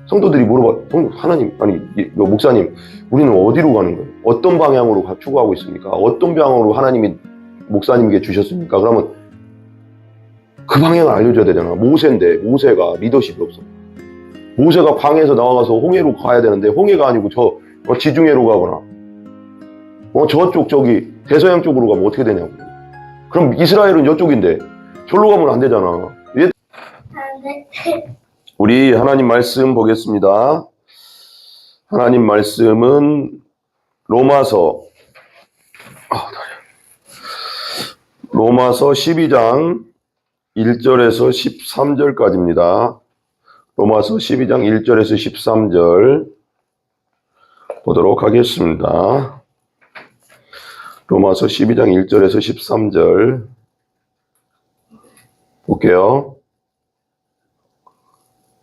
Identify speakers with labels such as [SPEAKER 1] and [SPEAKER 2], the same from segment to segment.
[SPEAKER 1] 성도들이 물어봐. 하나님, 아니, 목사님, 우리는 어디로 가는 거예요? 어떤 방향으로 추구하고 있습니까? 어떤 방향으로 하나님이 목사님에게 주셨습니까? 그러면 그 방향을 알려줘야 되잖아. 모세인데, 모세가 리더십이 없어. 모세가 광야에서 나와가서 홍해로 가야 되는데, 홍해가 아니고 지중해로 가거나, 저쪽, 대서양 쪽으로 가면 어떻게 되냐고. 그럼 이스라엘은 이쪽인데, 저로 가면 안 되잖아. 우리 하나님 말씀 보겠습니다. 하나님 말씀은 로마서 12장 1절에서 13절까지입니다. 로마서 12장 1절에서 13절 보도록 하겠습니다. 로마서 12장 1절에서 13절 볼게요.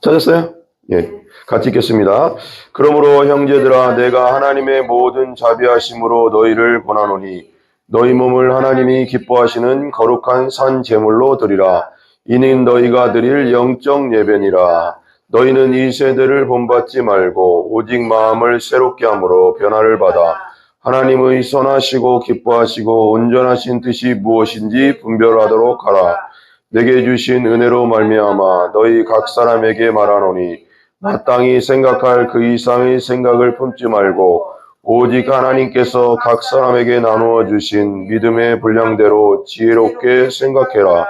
[SPEAKER 1] 찾았어요? 예, 같이 읽겠습니다. 그러므로 형제들아, 내가 하나님의 모든 자비하심으로 너희를 권하노니 너희 몸을 하나님이 기뻐하시는 거룩한 산 제물로 드리라. 이는 너희가 드릴 영적 예배니라. 너희는 이 세대를 본받지 말고 오직 마음을 새롭게 함으로 변화를 받아 하나님의 선하시고 기뻐하시고 온전하신 뜻이 무엇인지 분별하도록 하라. 내게 주신 은혜로 말미암아 너희 각 사람에게 말하노니 마땅히 생각할 그 이상의 생각을 품지 말고 오직 하나님께서 각 사람에게 나누어 주신 믿음의 분량대로 지혜롭게 생각해라.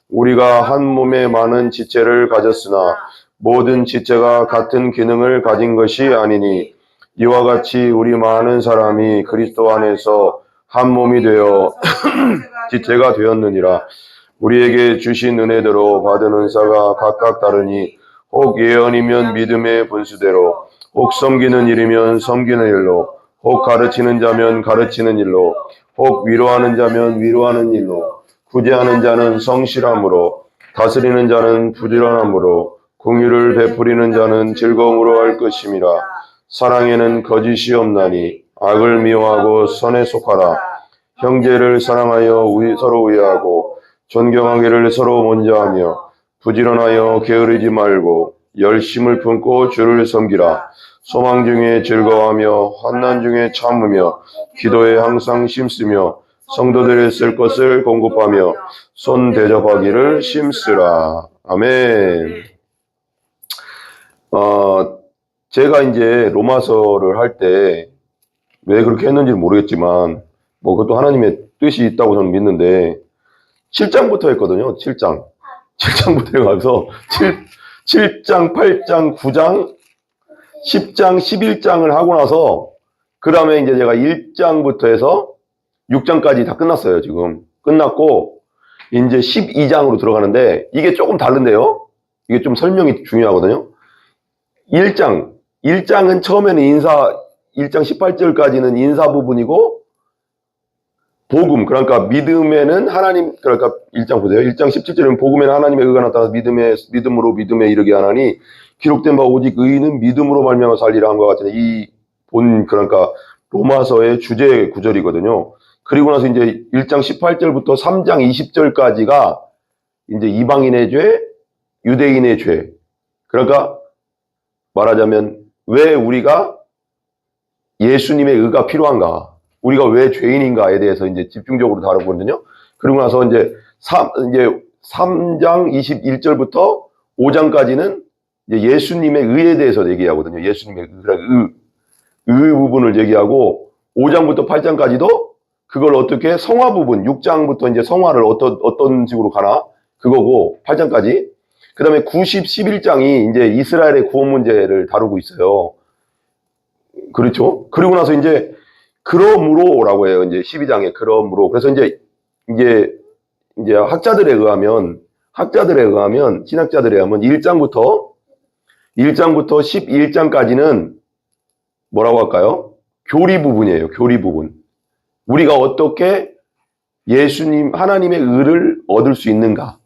[SPEAKER 1] 우리가 한 몸에 많은 지체를 가졌으나 모든 지체가 같은 기능을 가진 것이 아니니 이와 같이 우리 많은 사람이 그리스도 안에서 한 몸이 되어 지체가 되었느니라. 우리에게 주신 은혜대로 받은 은사가 각각 다르니 혹 예언이면 믿음의 분수대로, 혹 섬기는 일이면 섬기는 일로, 혹 가르치는 자면 가르치는 일로, 혹 위로하는 자면 위로하는 일로, 구제하는 자는 성실함으로, 다스리는 자는 부지런함으로, 공의를 베푸리는 자는 즐거움으로 할 것임이라. 사랑에는 거짓이 없나니 악을 미워하고 선에 속하라. 형제를 사랑하여 서로 위하고 존경하기를 서로 먼저 하며 부지런하여 게으르지 말고 열심을 품고 주를 섬기라. 소망 중에 즐거워하며 환난 중에 참으며 기도에 항상 힘쓰며 성도들의 쓸 것을 공급하며 손 대접하기를 힘쓰라. 아멘. 제가 이제 로마서를 할 때 왜 그렇게 했는지는 모르겠지만 그것도 하나님의 뜻이 있다고 저는 믿는데 7장부터 했거든요. 7장부터 해가서 7장, 8장, 9장, 10장, 11장을 하고 나서 그 다음에 이제 제가 1장부터 해서 6장까지 다 끝났어요. 지금 끝났고 이제 12장으로 들어가는데 이게 조금 다른데요. 이게 좀 설명이 중요하거든요. 1장은 처음에는 1장 18절까지는 인사 부분이고 복음, 그러니까 믿음에는 하나님, 그러니까 1장 보세요. 1장 17절에는 복음에는 하나님의 의가 나타나서 믿음으로 믿음에 이르게 하나니 기록된 바 오직 의인은 믿음으로 말미암아 살리라 한 것 같은데 그러니까 로마서의 주제 구절이거든요. 그리고 나서 이제 1장 18절부터 3장 20절까지가 이제 이방인의 죄, 유대인의 죄. 그러니까 말하자면 왜 우리가 예수님의 의가 필요한가? 우리가 왜 죄인인가에 대해서 이제 집중적으로 다루거든요. 그리고 나서 이제 3장 21절부터 5장까지는 이제 예수님의 의에 대해서 얘기하거든요. 예수님의 의 부분을 얘기하고 5장부터 8장까지도 그걸 어떻게 성화 부분, 6장부터 이제 성화를 어떤 식으로 가나 그거고 8장까지. 그다음에 90, 11장이 이제 이스라엘의 구원 문제를 다루고 있어요. 그렇죠? 그리고 나서 이제 그러므로라고 해요. 이제 12장에 그러므로. 그래서 이제 학자들에 의하면 신학자들에 의하면 1장부터 11장까지는 뭐라고 할까요? 교리 부분이에요. 교리 부분. 우리가 어떻게 하나님의 의를 얻을 수 있는가?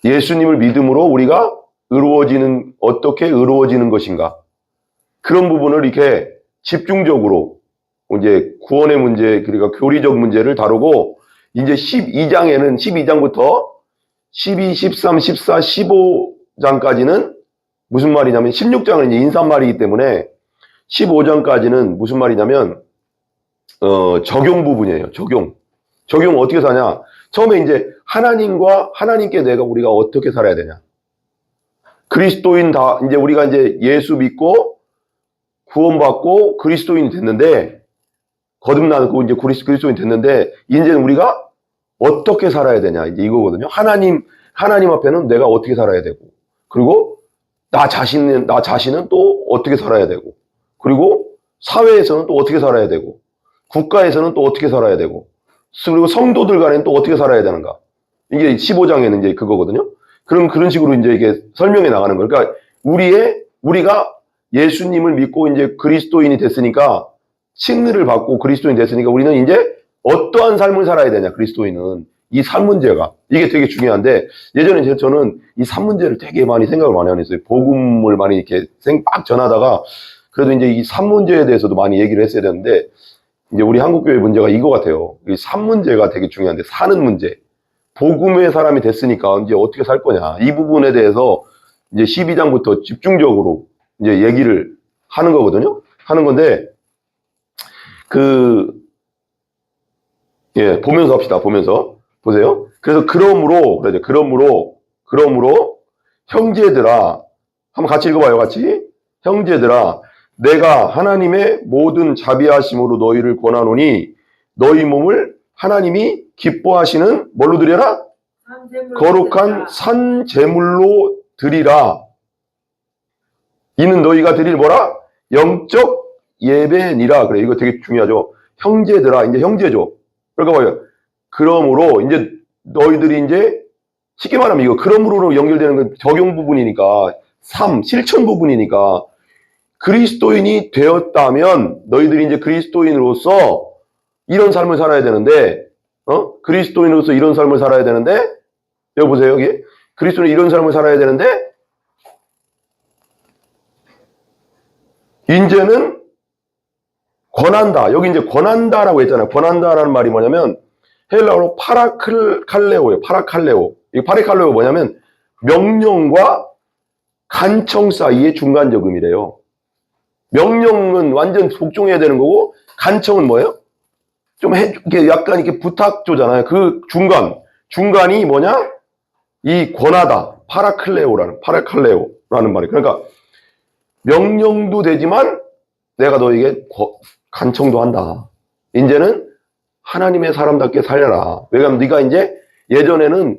[SPEAKER 1] 예수님을 믿음으로 우리가 어떻게 의로워지는 것인가? 그런 부분을 이렇게 집중적으로 이제 구원의 문제, 그러니까 교리적 문제를 다루고 이제 12장부터 12, 13, 14, 15장까지는 무슨 말이냐면 16장은 이제 인사말이기 때문에 15장까지는 무슨 말이냐면 적용 부분이에요. 적용 어떻게 사냐? 처음에 이제 하나님께 우리가 어떻게 살아야 되냐? 그리스도인 다 이제 우리가 이제 예수 믿고 구원받고 그리스도인이 됐는데 거듭나고 이제 그리스도인이 됐는데 이제는 우리가 어떻게 살아야 되냐 이제 이거거든요. 하나님 앞에는 내가 어떻게 살아야 되고 그리고 나 자신은 또 어떻게 살아야 되고 그리고 사회에서는 또 어떻게 살아야 되고 국가에서는 또 어떻게 살아야 되고 그리고 성도들 간에는 또 어떻게 살아야 되는가. 이게 15장에는 이제 그거거든요. 그런 식으로 이제 이게 설명해 나가는 거예요. 그러니까 우리가 예수님을 믿고 이제 그리스도인이 됐으니까 칭의를 받고 그리스도인이 됐으니까 우리는 이제 어떠한 삶을 살아야 되냐, 그리스도인은. 이 3문제가. 이게 되게 중요한데 예전에 저는 이 3문제를 되게 많이 생각을 많이 안 했어요. 복음을 많이 이렇게 막 전하다가 그래도 이제 이 3문제에 대해서도 많이 얘기를 했어야 되는데 이제 우리 한국교회 문제가 이거 같아요. 이 3문제가 되게 중요한데 사는 문제. 복음의 사람이 됐으니까 이제 어떻게 살 거냐. 이 부분에 대해서 이제 12장부터 집중적으로 이제 얘기를 하는 거거든요. 하는 건데, 보면서 합시다. 보면서. 보세요. 그래서 그러므로, 형제들아, 한번 같이 읽어봐요, 같이. 형제들아, 내가 하나님의 모든 자비하심으로 너희를 권하노니, 너희 몸을 하나님이 기뻐하시는 뭘로 드려라? 거룩한 산 제물로 드리라. 이는 너희가 드릴 뭐라? 영적 예배니라. 그래, 이거 되게 중요하죠. 형제들아, 이제 형제죠. 그러니까 뭐예요? 그러므로 이제 너희들이 이제 쉽게 말하면 이거 그러므로로 연결되는 건 적용 부분이니까 실천 부분이니까 그리스도인이 되었다면 너희들이 이제 그리스도인으로서 이런 삶을 살아야 되는데, 그리스도인으로서 이런 삶을 살아야 되는데, 여기 보세요, 여기. 그리스도인 이런 삶을 살아야 되는데, 이제는 권한다. 여기 이제 권한다라고 했잖아요. 권한다라는 말이 뭐냐면, 헬라어로 파라칼레오예요. 파라칼레오. 이 파라칼레오가 뭐냐면, 명령과 간청 사이의 중간적음이래요. 명령은 완전 복종해야 되는 거고, 간청은 뭐예요? 이렇게 약간 이렇게 부탁조잖아요. 그 중간이 뭐냐? 이 권하다. 파라칼레오라는 말이에요. 그러니까 명령도 되지만 내가 너에게 간청도 한다. 이제는 하나님의 사람답게 살려라. 왜냐하면 네가 이제 예전에는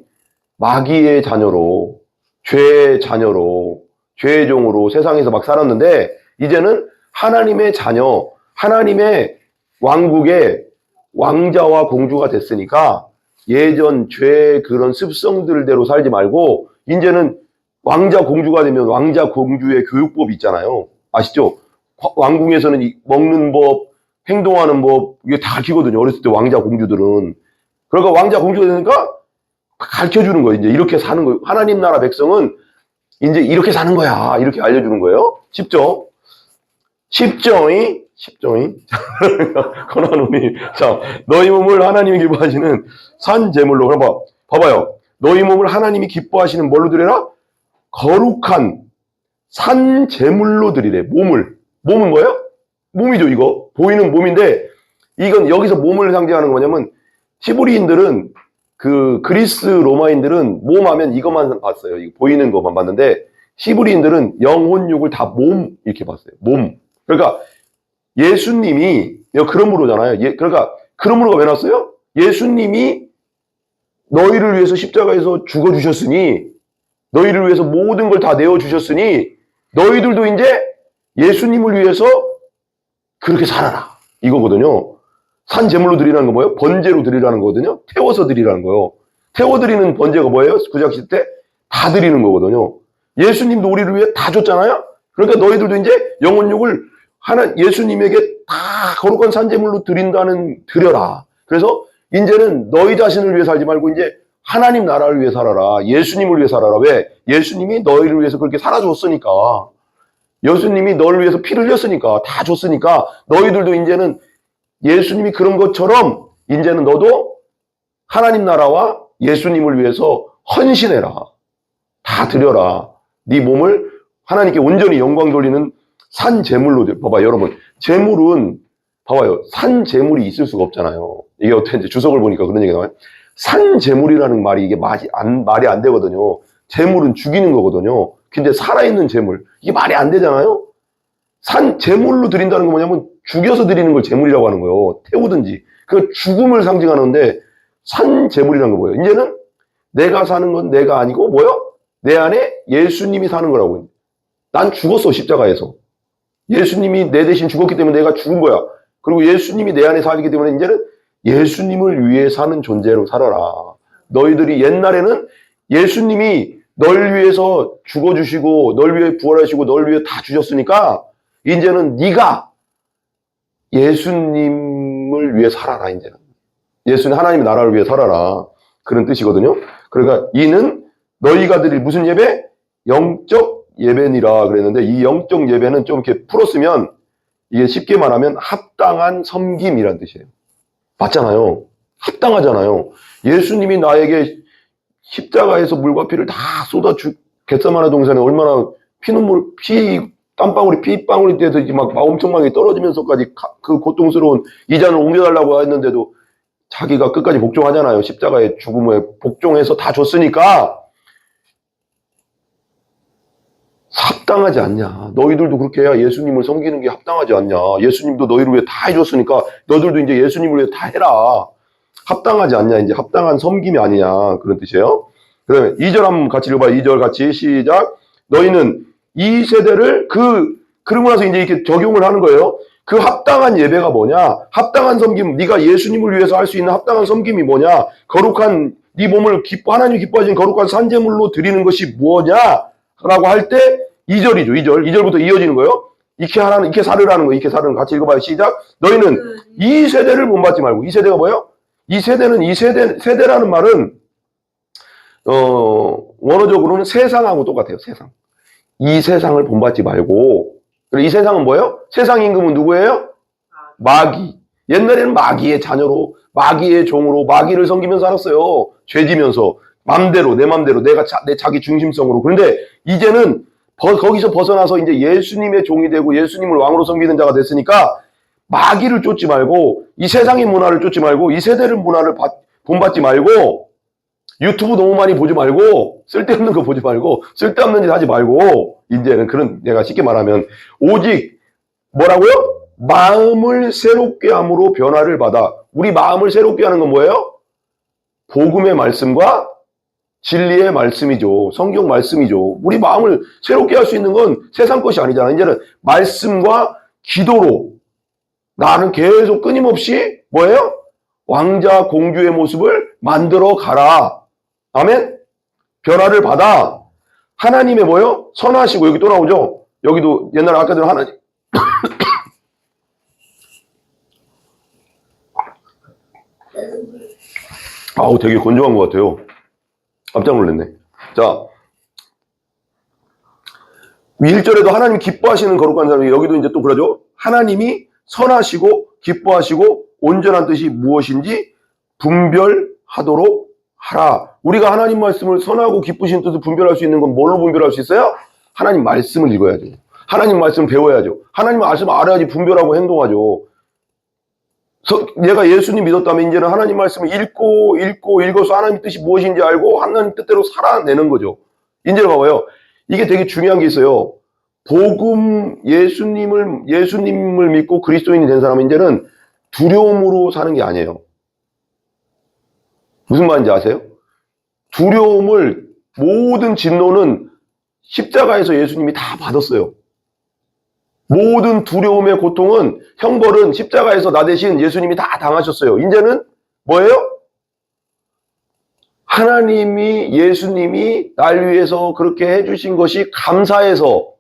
[SPEAKER 1] 마귀의 자녀로, 죄의 자녀로, 죄의 종으로 세상에서 막 살았는데 이제는 하나님의 자녀, 하나님의 왕국의 왕자와 공주가 됐으니까 예전 죄의 그런 습성들대로 살지 말고 이제는 왕자 공주가 되면 왕자 공주의 교육법이 있잖아요. 아시죠? 왕궁에서는 먹는 법, 행동하는 법 이게 다 가르치거든요. 어렸을 때 왕자 공주들은. 그러니까 왕자 공주가 되니까 가르쳐주는 거예요. 이제 이렇게 사는 거예요. 하나님 나라 백성은 이제 이렇게 사는 거야. 이렇게 알려주는 거예요. 쉽죠? 십정이 권하노니 자 너희 몸을 하나님이 기뻐하시는 산 제물로 그럼 봐봐요. 너희 몸을 하나님이 기뻐하시는 뭘로 드려라? 거룩한 산 제물로 드리래. 몸은 뭐예요? 몸이죠. 이거 보이는 몸인데 이건 여기서 몸을 상징하는 거 뭐냐면 히브리인들은 그 그리스 로마인들은 몸하면 이것만 봤어요. 이거 보이는 것만 봤는데 히브리인들은 영혼 육을 다 몸 이렇게 봤어요. 몸. 그러니까 예수님이 그러므로잖아요. 그러니까 그러므로가 왜 나왔어요? 예수님이 너희를 위해서 십자가에서 죽어주셨으니 너희를 위해서 모든 걸 다 내어주셨으니 너희들도 이제 예수님을 위해서 그렇게 살아라. 이거거든요. 산 제물로 드리라는 거 뭐예요? 번제로 드리라는 거거든요. 태워서 드리라는 거예요. 태워드리는 번제가 뭐예요? 구약시대 때 다 드리는 거거든요. 예수님도 우리를 위해 다 줬잖아요. 그러니까 너희들도 이제 영혼육을 예수님에게 다 거룩한 산제물로 드려라. 그래서 이제는 너희 자신을 위해 살지 말고 이제 하나님 나라를 위해 살아라. 예수님을 위해 살아라. 왜? 예수님이 너희를 위해서 그렇게 살아줬으니까. 예수님이 너를 위해서 피를 흘렸으니까. 다 줬으니까. 너희들도 이제는 예수님이 그런 것처럼 이제는 너도 하나님 나라와 예수님을 위해서 헌신해라. 다 드려라. 네 몸을 하나님께 온전히 영광 돌리는 산 제물로, 봐봐요, 여러분. 제물은, 봐봐요. 산 제물이 있을 수가 없잖아요. 이게 어떻게 이제 주석을 보니까 그런 얘기가 나와요. 산 제물이라는 말이 이게 말이 안 되거든요. 제물은 죽이는 거거든요. 근데 살아있는 제물, 이게 말이 안 되잖아요? 산 제물로 드린다는 건 뭐냐면 죽여서 드리는 걸 제물이라고 하는 거예요. 태우든지. 그 죽음을 상징하는데 산 제물이라는 거 뭐예요? 이제는 내가 사는 건 내가 아니고 뭐요? 내 안에 예수님이 사는 거라고. 난 죽었어, 십자가에서. 예수님이 내 대신 죽었기 때문에 내가 죽은 거야. 그리고 예수님이 내 안에 살기 때문에 이제는 예수님을 위해 사는 존재로 살아라. 너희들이 옛날에는 예수님이 널 위해서 죽어주시고 널 위해 부활하시고 널 위해 다 주셨으니까 이제는 네가 예수님을 위해 살아라. 이제는 예수님 하나님의 나라를 위해 살아라. 그런 뜻이거든요. 그러니까 이는 너희가 드릴 무슨 예배? 영적 예배니라 그랬는데 이 영적 예배는 좀 이렇게 풀었으면 이게 쉽게 말하면 합당한 섬김이란 뜻이에요. 맞잖아요. 합당하잖아요. 예수님이 나에게 십자가에서 물과 피를 다 겟세마네 동산에 얼마나 땀방울이 피방울이 돼서 막 엄청나게 떨어지면서까지 그 고통스러운 이 잔을 옮겨달라고 했는데도 자기가 끝까지 복종하잖아요. 십자가의 죽음에 복종해서 다 줬으니까 합당하지 않냐. 너희들도 그렇게 해야 예수님을 섬기는 게 합당하지 않냐. 예수님도 너희를 위해 다 해줬으니까 너희들도 이제 예수님을 위해 다 해라. 합당하지 않냐. 이제 합당한 섬김이 아니냐. 그런 뜻이에요. 그다음에 2절 한번 같이 읽어봐요. 2절 같이 시작. 너희는 이 세대를 그러고 나서 이제 이렇게 적용을 하는 거예요. 그 합당한 예배가 뭐냐? 합당한 섬김, 네가 예수님을 위해서 할 수 있는 합당한 섬김이 뭐냐? 거룩한 네 몸을 하나님 기뻐하시는 거룩한 산제물로 드리는 것이 뭐냐? 라고 할 때 2절이죠. 2절부터 이어지는 거예요. 이케 사르라는 거예요. 이케 사르는 거 같이 읽어봐요. 시작. 너희는 이 세대를 본받지 말고. 이 세대가 뭐예요? 이 세대라는 말은 원어적으로는 세상하고 똑같아요. 세상. 이 세상을 본받지 말고. 그리고 이 세상은 뭐예요? 세상 임금은 누구예요? 마귀. 옛날에는 마귀의 자녀로, 마귀의 종으로, 마귀를 섬기면서 살았어요. 죄지면서. 내 맘대로, 내 자기 중심성으로. 그런데 이제는 거기서 벗어나서 이제 예수님의 종이 되고 예수님을 왕으로 섬기는 자가 됐으니까 마귀를 쫓지 말고, 이 세상의 문화를 쫓지 말고, 이 세대를 문화를 본받지 말고, 유튜브 너무 많이 보지 말고, 쓸데없는 거 보지 말고, 쓸데없는 일 하지 말고, 이제는 내가 쉽게 말하면, 오직, 뭐라고요? 마음을 새롭게 함으로 변화를 받아. 우리 마음을 새롭게 하는 건 뭐예요? 복음의 말씀과 진리의 말씀이죠. 성경 말씀이죠. 우리 마음을 새롭게 할 수 있는 건 세상 것이 아니잖아. 이제는 말씀과 기도로 나는 계속 끊임없이 뭐예요? 왕자 공주의 모습을 만들어 가라. 아멘? 변화를 받아. 하나님의 뭐예요? 선하시고, 여기 또 나오죠? 여기도 옛날에 아까 전에 하나님. 아우, 되게 건조한 것 같아요. 깜짝 놀랐네. 자, 1절에도 하나님 기뻐하시는 거룩한 사람이 여기도 이제 또 그러죠. 하나님이 선하시고 기뻐하시고 온전한 뜻이 무엇인지 분별하도록 하라. 우리가 하나님 말씀을 선하고 기쁘신 뜻을 분별할 수 있는 건 뭘로 분별할 수 있어요? 하나님 말씀을 읽어야죠. 하나님 말씀을 배워야죠. 하나님 말씀을 알아야지 분별하고 행동하죠. 내가 예수님 믿었다면 이제는 하나님 말씀을 읽어서 하나님 뜻이 무엇인지 알고 하나님 뜻대로 살아내는 거죠. 이제 봐봐요. 이게 되게 중요한 게 있어요. 예수님을 믿고 그리스도인이 된 사람은 이제는 두려움으로 사는 게 아니에요. 무슨 말인지 아세요? 모든 진노는 십자가에서 예수님이 다 받았어요. 모든 두려움의 고통은, 형벌은 십자가에서 나 대신 예수님이 다 당하셨어요. 이제는 뭐예요? 예수님이 날 위해서 그렇게 해주신 것이 감사해서,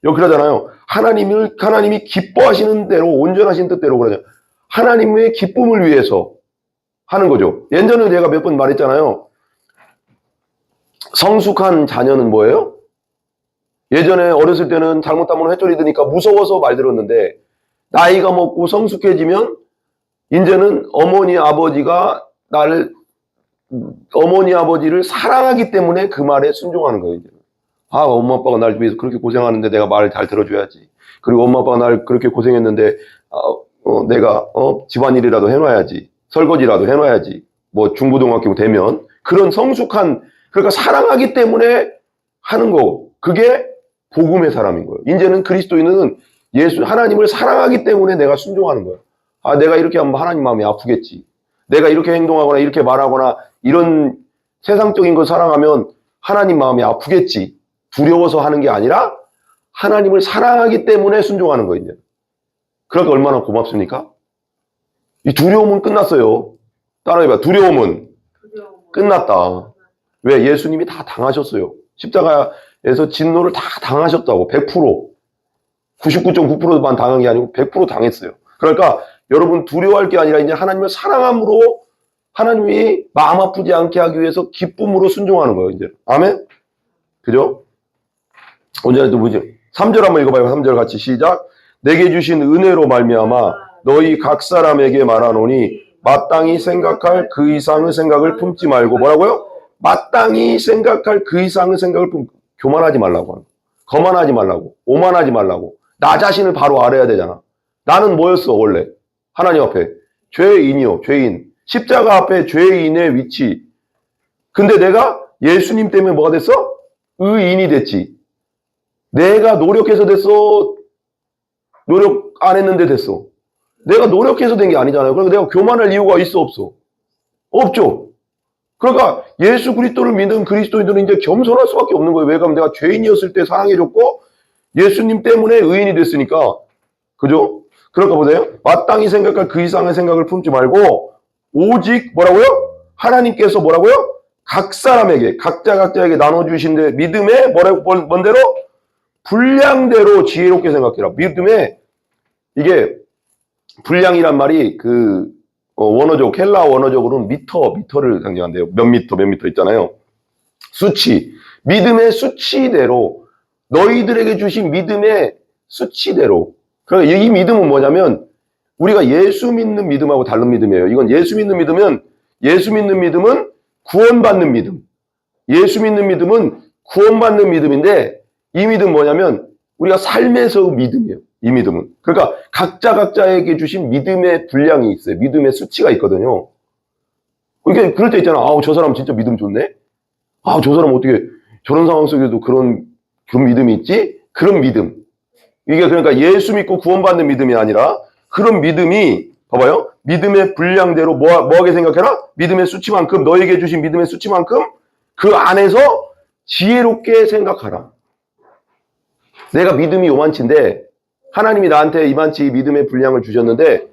[SPEAKER 1] 여기 그러잖아요. 하나님이 기뻐하시는 대로, 온전하신 뜻대로 그러잖아요. 하나님의 기쁨을 위해서 하는 거죠. 예전에 제가 몇 번 말했잖아요. 성숙한 자녀는 뭐예요? 예전에 어렸을 때는 잘못하면 회초리 드니까 무서워서 말 들었는데, 나이가 먹고 성숙해지면 이제는 어머니 아버지를 사랑하기 때문에 그 말에 순종하는 거예요. 아, 엄마 아빠가 날 위해서 그렇게 고생하는데 내가 말을 잘 들어줘야지. 그리고 엄마 아빠가 날 그렇게 고생했는데 내가 집안일이라도 해놔야지. 설거지라도 해놔야지. 뭐 중고등학교 되면 그런 성숙한, 그러니까 사랑하기 때문에 하는 거, 그게 복음의 사람인 거예요. 이제는 그리스도인은 하나님을 사랑하기 때문에 내가 순종하는 거예요. 아, 내가 이렇게 하면 하나님 마음이 아프겠지. 내가 이렇게 행동하거나 이렇게 말하거나 이런 세상적인 걸 사랑하면 하나님 마음이 아프겠지. 두려워서 하는 게 아니라 하나님을 사랑하기 때문에 순종하는 거예요. 이제. 그러니까 얼마나 고맙습니까? 이 두려움은 끝났어요. 따라해봐. 두려움은 끝났다. 왜? 예수님이 다 당하셨어요. 십자가에서 진노를 다 당하셨다고. 100%. 99.9%만 당한 게 아니고 100% 당했어요. 그러니까 여러분 두려워할 게 아니라 이제 하나님을 사랑함으로 하나님이 마음 아프지 않게 하기 위해서 기쁨으로 순종하는 거예요. 이제. 아멘? 그죠? 언제도 뭐지? 3절 한번 읽어봐요. 3절 같이 시작. 내게 주신 은혜로 말미암아 너희 각 사람에게 말하노니 마땅히 생각할 그 이상의 생각을 품지 말고, 뭐라고요? 마땅히 생각할 그 이상의 생각을 교만하지 말라고 하는 거예요. 거만하지 말라고, 오만하지 말라고. 나 자신을 바로 알아야 되잖아. 나는 뭐였어 원래? 하나님 앞에 죄인이요, 죄인. 십자가 앞에 죄인의 위치. 근데 내가 예수님 때문에 뭐가 됐어? 의인이 됐지. 내가 노력해서 됐어? 노력 안 했는데 됐어? 내가 노력해서 된 게 아니잖아요. 그러니까 내가 교만할 이유가 있어, 없어? 없죠. 그러니까 예수 그리스도를 믿는 그리스도인들은 이제 겸손할 수밖에 없는 거예요. 왜냐하면 내가 죄인이었을 때 사랑해줬고 예수님 때문에 의인이 됐으니까. 그죠? 그러니까 보세요. 마땅히 생각할 그 이상의 생각을 품지 말고 오직 뭐라고요? 하나님께서 뭐라고요? 각 사람에게, 각자에게 나눠주신 믿음의 뭔대로? 분량대로 지혜롭게 생각해라. 믿음의, 이게 분량이란 말이 원어적, 헬라 원어적으로는 미터를 상징한대요. 몇 미터 있잖아요. 수치. 믿음의 수치대로, 너희들에게 주신 믿음의 수치대로. 그러니까 이 믿음은 뭐냐면, 우리가 예수 믿는 믿음하고 다른 믿음이에요. 이건 예수 믿는 믿음은 구원받는 믿음. 예수 믿는 믿음은 구원받는 믿음인데, 이 믿음은 뭐냐면, 우리가 삶에서 믿음이에요. 이 믿음은. 그러니까 각자에게 주신 믿음의 분량이 있어요. 믿음의 수치가 있거든요. 그러니까 그럴 때 있잖아. 아우, 저 사람 진짜 믿음 좋네? 아, 저 사람 어떻게 저런 상황 속에도 그런 믿음이 있지? 그런 믿음. 이게 그러니까 예수 믿고 구원받는 믿음이 아니라 그런 믿음이, 봐봐요. 믿음의 분량대로 뭐하게 생각해라? 믿음의 수치만큼, 너에게 주신 믿음의 수치만큼 그 안에서 지혜롭게 생각하라. 내가 믿음이 요만치인데 하나님이 나한테 이만치 믿음의 분량을 주셨는데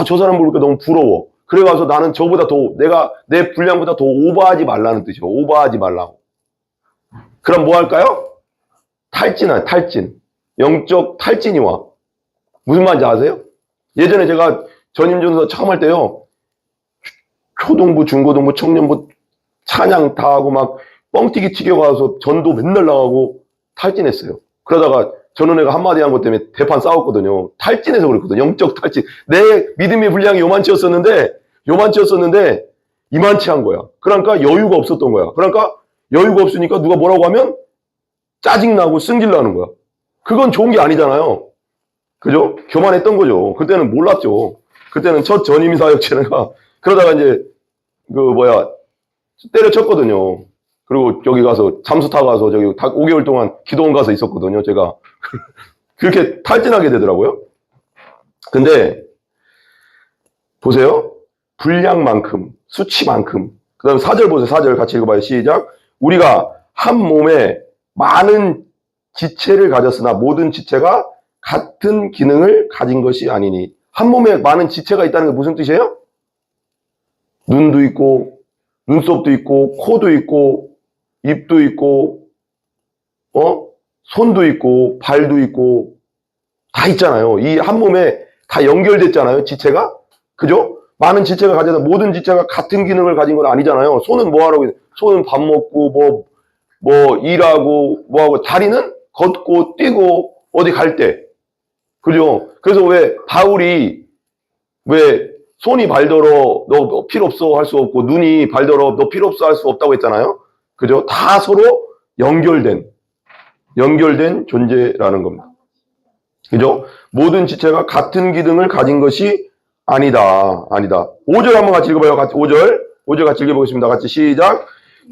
[SPEAKER 1] 저 사람 보니까 너무 부러워. 그래가서 나는 저보다 더, 내가 내 분량보다 더 오버하지 말라는 뜻이에요. 오버하지 말라고. 그럼 뭐 할까요? 탈진. 영적 탈진이 와. 무슨 말인지 아세요? 예전에 제가 전임전서 처음 할 때요. 초동부, 중고등부, 청년부 찬양 다 하고 막 뻥튀기 튀겨가서 전도 맨날 나가고 탈진했어요. 그러다가 전원회가 한마디 한 것 때문에 대판 싸웠거든요. 탈진해서 그랬거든요. 영적 탈진. 내 믿음의 분량이 요만치였었는데 이만치 한 거야. 그러니까 여유가 없었던 거야. 그러니까 여유가 없으니까 누가 뭐라고 하면 짜증나고 승질나는 거야. 그건 좋은 게 아니잖아요. 그죠? 교만했던 거죠. 그때는 몰랐죠. 그때는 첫 전임 사역체가 그러다가 이제 때려쳤거든요. 그리고 여기 가서 잠수 타고 가서 저기 5개월 동안 기도원 가서 있었거든요. 제가 그렇게 탈진하게 되더라고요. 근데 보세요. 분량만큼, 수치만큼. 그 다음에 4절 보세요. 4절 같이 읽어봐요. 시작. 우리가 한 몸에 많은 지체를 가졌으나 모든 지체가 같은 기능을 가진 것이 아니니. 한 몸에 많은 지체가 있다는 게 무슨 뜻이에요? 눈도 있고, 눈썹도 있고, 코도 있고, 입도 있고, 손도 있고, 발도 있고, 다 있잖아요. 이 한 몸에 다 연결됐잖아요. 지체가. 그죠? 많은 지체가 가져서 모든 지체가 같은 기능을 가진 건 아니잖아요. 손은 뭐 하라고, 손은 밥 먹고, 일하고, 뭐하고, 다리는 걷고, 뛰고, 어디 갈 때. 그죠? 그래서 왜 바울이 손이 발더러 너 필요 없어 할 수 없고 눈이 발더러 너 필요 없어 할 수 없다고 했잖아요. 그죠? 다 서로 연결된. 연결된 존재라는 겁니다. 그죠? 모든 지체가 같은 기능을 가진 것이 아니다. 아니다. 5절 한번 같이 읽어봐요. 같이 5절 같이 읽어보겠습니다. 같이 시작.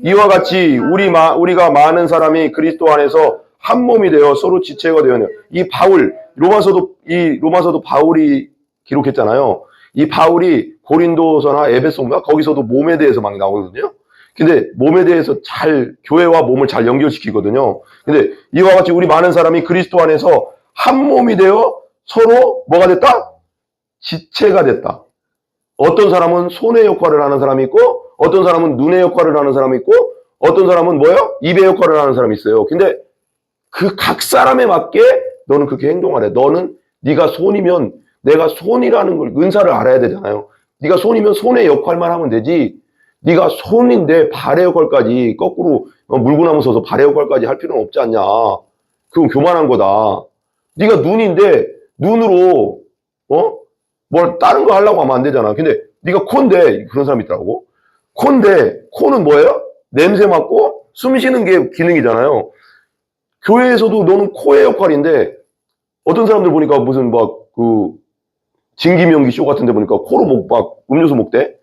[SPEAKER 1] 이와 같이 우리가 많은 사람이 그리스도 안에서 한 몸이 되어 서로 지체가 되었냐. 이 바울, 로마서도 바울이 기록했잖아요. 이 바울이 고린도서나 에베소인가 거기서도 몸에 대해서 막 나오거든요. 근데 몸에 대해서 교회와 몸을 잘 연결시키거든요. 근데 이와 같이 우리 많은 사람이 그리스도 안에서 한 몸이 되어 서로 뭐가 됐다? 지체가 됐다. 어떤 사람은 손의 역할을 하는 사람이 있고, 어떤 사람은 눈의 역할을 하는 사람이 있고, 어떤 사람은 뭐예요? 입의 역할을 하는 사람이 있어요. 근데 그 각 사람에 맞게 너는 그렇게 행동하래. 네가 손이면 내가 손이라는 걸 은사를 알아야 되잖아요. 네가 손이면 손의 역할만 하면 되지. 네가 손인데 발의 역할까지 거꾸로 물구나무 서서 발의 역할까지 할 필요는 없지 않냐. 그건 교만한 거다. 네가 눈인데 눈으로 뭘 다른 거 하려고 하면 안 되잖아. 근데 네가 코인데 그런 사람이 있더라고. 코인데 코는 뭐예요? 냄새 맡고 숨 쉬는 게 기능이잖아요. 교회에서도 너는 코의 역할인데 어떤 사람들 보니까 무슨 진기명기 쇼 같은 데 보니까 코로 음료수 먹대?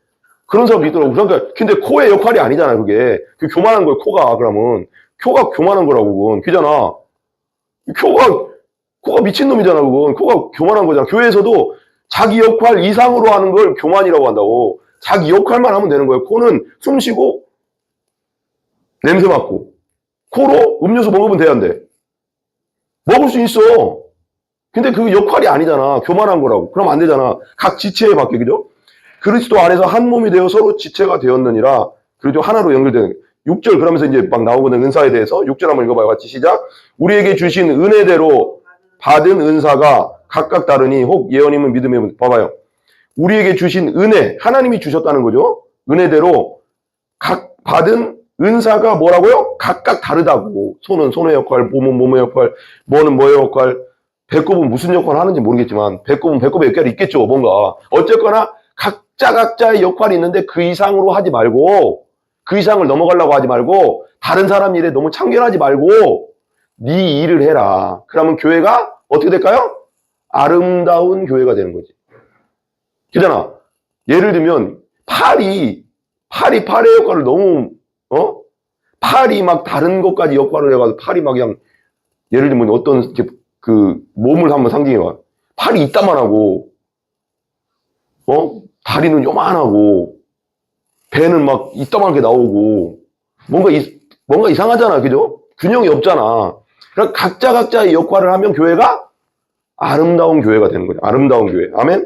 [SPEAKER 1] 그런 사람도 있더라고. 그러니까 근데 코의 역할이 아니잖아. 그게 교만한 거예요. 코가. 그러면 코가 교만한 거라고. 그잖아. 코가 미친놈이잖아. 그건 코가 교만한 거잖아. 교회에서도 자기 역할 이상으로 하는 걸 교만이라고 한다고. 자기 역할만 하면 되는 거예요. 코는 숨 쉬고 냄새 맡고 코로 음료수 먹으면 되는데 먹을 수 있어. 근데 그 역할이 아니잖아. 교만한 거라고. 그럼 안 되잖아. 각 지체에 맞게. 그죠? 그리스도 안에서 한 몸이 되어 서로 지체가 되었느니라. 그리고 하나로 연결되는 6절 그러면서 이제 막 나오거든. 은사에 대해서 6절 한번 읽어봐요. 같이 시작. 우리에게 주신 은혜대로 받은 은사가 각각 다르니 혹 예언이면 믿음이면 봐봐요. 우리에게 주신 은혜 하나님이 주셨다는 거죠. 은혜대로 각 받은 은사가 뭐라고요? 각각 다르다고. 손은 손의 역할, 몸은 몸의 역할, 뭐는 뭐의 역할, 배꼽은 무슨 역할을 하는지 모르겠지만 배꼽은 배꼽의 역할이 있겠죠. 뭔가 어쨌거나 각자의 역할이 있는데 그 이상으로 하지 말고 그 이상을 넘어가려고 하지 말고 다른 사람 일에 너무 참견하지 말고 네 일을 해라. 그러면 교회가 어떻게 될까요? 아름다운 교회가 되는 거지. 그잖아. 예를 들면 팔의 역할을 너무 팔이 막 다른 것까지 역할을 해가지고 팔이 막 그냥 예를 들면 어떤 몸을 한번 상징해봐. 팔이 이따만 하고 다리는 요만하고 배는 막 이따만하게 나오고 뭔가 이상하잖아. 그죠? 균형이 없잖아. 그러니까 각자의 역할을 하면 교회가 아름다운 교회가 되는 거죠. 아름다운 교회. 아멘?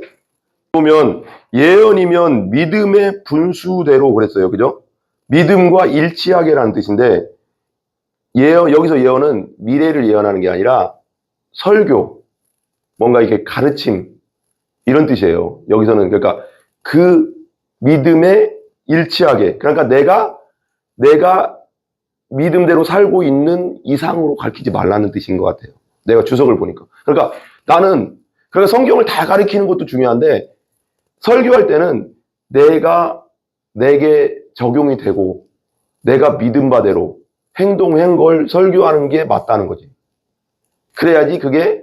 [SPEAKER 1] 보면 예언이면 믿음의 분수대로 그랬어요. 그죠? 믿음과 일치하게라는 뜻인데 여기서 예언은 미래를 예언하는 게 아니라 설교, 뭔가 이렇게 가르침 이런 뜻이에요. 여기서는 그러니까 그 믿음에 일치하게 그러니까 내가 믿음대로 살고 있는 이상으로 가르치지 말라는 뜻인 것 같아요. 내가 주석을 보니까. 그러니까 성경을 다 가르치는 것도 중요한데 설교할 때는 내게 적용이 되고 내가 믿은 바대로 행동한 걸 설교하는 게 맞다는 거지. 그래야지 그게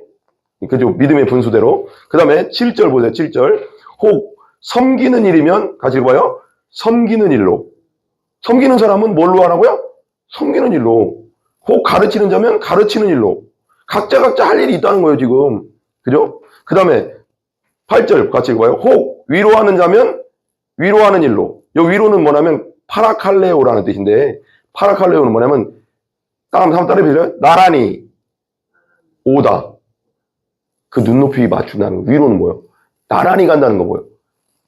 [SPEAKER 1] 그죠? 믿음의 분수대로. 그 다음에 7절 보세요. 7절. 혹 섬기는 일이면 같이 읽어봐요. 섬기는 일로. 섬기는 사람은 뭘로 하라고요? 섬기는 일로. 혹 가르치는 자면 가르치는 일로. 각자 할 일이 있다는 거예요, 지금. 그죠? 그 다음에 8절 같이 읽어봐요. 혹 위로하는 자면 위로하는 일로. 이 위로는 뭐냐면 파라칼레오라는 뜻인데 파라칼레오는 뭐냐면 한번 따라해보세요. 나란히 오다. 그 눈높이 맞춘다는 거. 위로는 뭐예요? 나란히 간다는 거 뭐예요?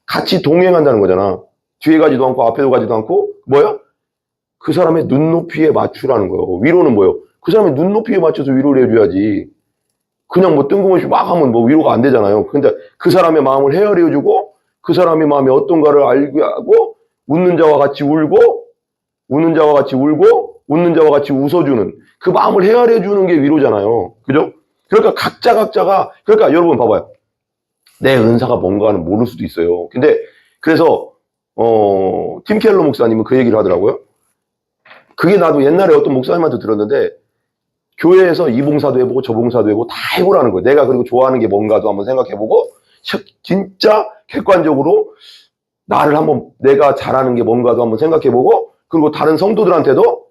[SPEAKER 1] 같이 동행한다는 거잖아. 뒤에 가지도 않고 앞에도 가지도 않고 뭐예요? 그 사람의 눈높이에 맞추라는 거예요. 위로는 뭐예요? 그 사람의 눈높이에 맞춰서 위로를 해줘야지. 그냥 뜬금없이 막 하면 위로가 안 되잖아요. 근데 그 사람의 마음을 헤아려주고 그 사람의 마음이 어떤가를 알게 하고 웃는 자와 같이 울고 웃는 자와 같이 울고 웃는 자와 같이 웃어주는 그 마음을 헤아려주는 게 위로잖아요. 그죠? 그러니까 각자가 그러니까 여러분 봐봐요. 내 은사가 뭔가는 모를 수도 있어요. 근데 그래서 팀 켈러 목사님은 그 얘기를 하더라고요. 그게 나도 옛날에 어떤 목사님한테 들었는데 교회에서 이 봉사도 해보고 저 봉사도 해보고 다 해보라는 거예요. 내가 그리고 좋아하는 게 뭔가도 한번 생각해보고 진짜 객관적으로 나를 한번 내가 잘하는 게 뭔가도 한번 생각해보고 그리고 다른 성도들한테도